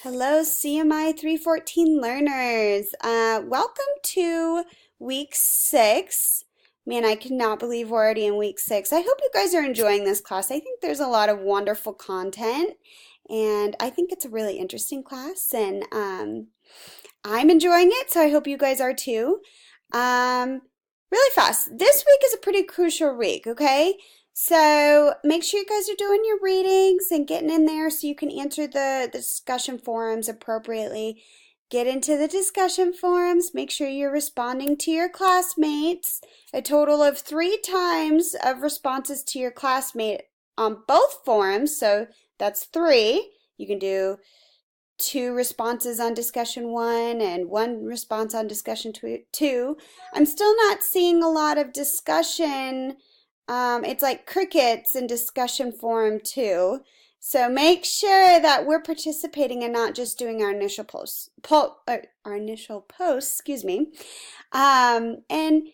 Hello, CMI 314 learners. Welcome to week 6. Man, I cannot believe we're already in week 6. I hope you guys are enjoying this class. I think there's a lot of wonderful content, and I think it's a really interesting class, and I'm enjoying it, so I hope you guys are too. Really fast. This week is a pretty crucial week, okay? So make sure you guys are doing your readings and getting in there so you can answer the discussion forums appropriately. Get into the discussion forums. Make sure you're responding to your classmates. A total of 3 times of responses to your classmate on both forums. So that's 3. You can do 2 responses on discussion 1 and 1 response on discussion 2. I'm still not seeing a lot of discussion. It's like crickets in discussion forum 2. So make sure that we're participating and not just doing our initial posts, excuse me. And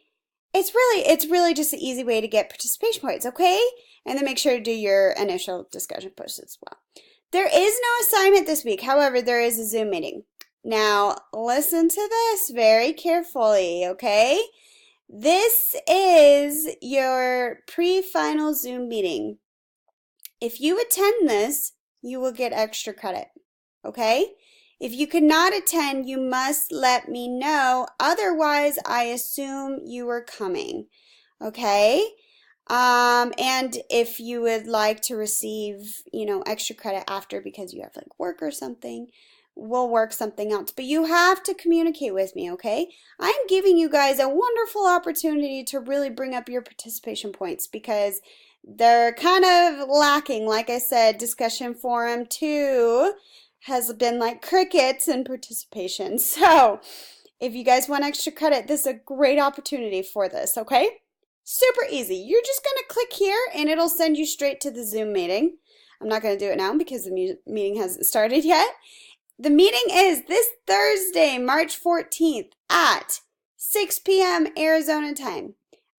it's really just an easy way to get participation points, okay? And then make sure to do your initial discussion posts as well. There is no assignment this week. However, there is a Zoom meeting. Now, listen to this very carefully, okay? This is your pre-final Zoom meeting. If you attend this, you will get extra credit, okay? If you cannot attend, you must let me know. Otherwise, I assume you are coming, okay? And if you would like to receive, extra credit after because you have like work or something, we'll work something else. But you have to communicate with me, okay? I'm giving you guys a wonderful opportunity to really bring up your participation points because they're kind of lacking. Like I said, discussion forum 2 has been like crickets in participation. So if you guys want extra credit, this is a great opportunity for this, okay? Super easy. You're just going to click here and it'll send you straight to the Zoom meeting. I'm not going to do it now because the meeting hasn't started yet. The meeting is this Thursday, March 14th at 6 p.m. Arizona time.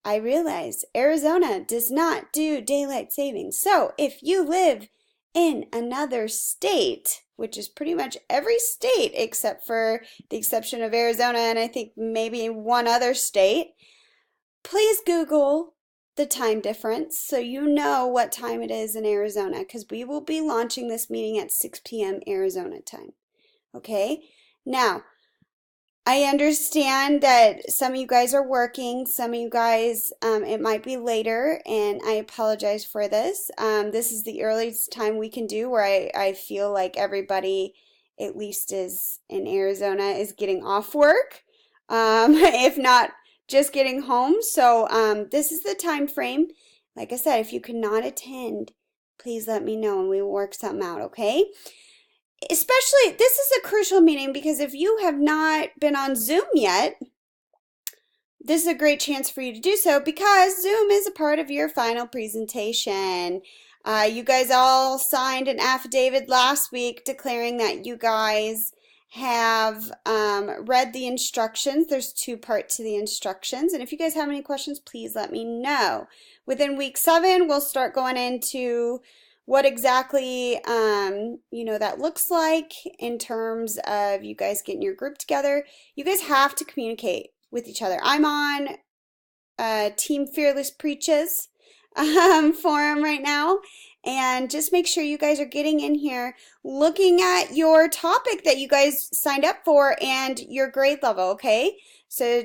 I realize Arizona does not do daylight savings. So if you live in another state, which is pretty much every state except for the exception of Arizona and I think maybe one other state, please Google the time difference so you know what time it is in Arizona because we will be launching this meeting at 6 p.m. Arizona time. Okay? Now, I understand that some of you guys are working, some of you guys, it might be later, and I apologize for this. This is the earliest time we can do where I feel like everybody, at least is in Arizona, is getting off work, if not just getting home. So this is the time frame. Like I said, if you cannot attend, please let me know and we will work something out, okay? Especially, this is a crucial meeting because if you have not been on Zoom yet, this is a great chance for you to do so because Zoom is a part of your final presentation. You guys all signed an affidavit last week declaring that you guys have read the instructions. There's 2 parts to the instructions. And if you guys have any questions, please let me know. Within week 7, we'll start going into what exactly, that looks like in terms of you guys getting your group together. You guys have to communicate with each other. I'm on Team Fearless Preaches forum right now. And just make sure you guys are getting in here, looking at your topic that you guys signed up for and your grade level, okay? So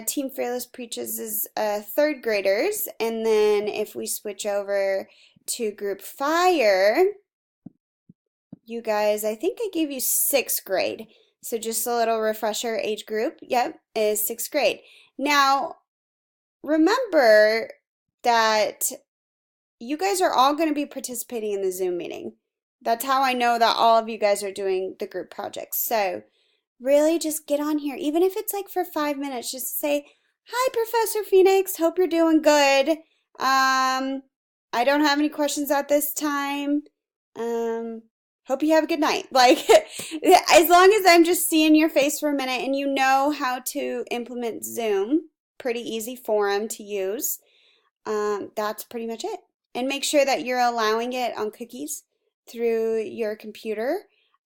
Team Fearless Preaches is 3rd graders. And then if we switch over to Group Fire, you guys, I think I gave you 6th grade. So just a little refresher, age group, yep, is 6th grade. Now, remember that you guys are all going to be participating in the Zoom meeting. That's how I know that all of you guys are doing the group projects. So really just get on here, even if it's like for 5 minutes, just say, hi, Professor Phoenix, hope you're doing good. I don't have any questions at this time. Hope you have a good night. Like, as long as I'm just seeing your face for a minute and you know how to implement Zoom, pretty easy forum to use, that's pretty much it. And make sure that you're allowing it on cookies through your computer.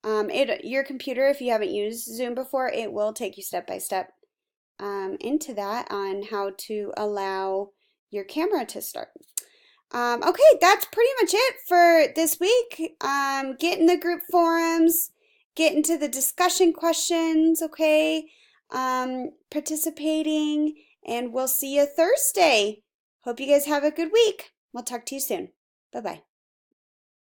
Your computer, if you haven't used Zoom before, it will take you step by step into that on how to allow your camera to start. Okay, that's pretty much it for this week. Get in the group forums, get into the discussion questions, okay? Participating, and we'll see you Thursday. Hope you guys have a good week. We'll talk to you soon. Bye-bye.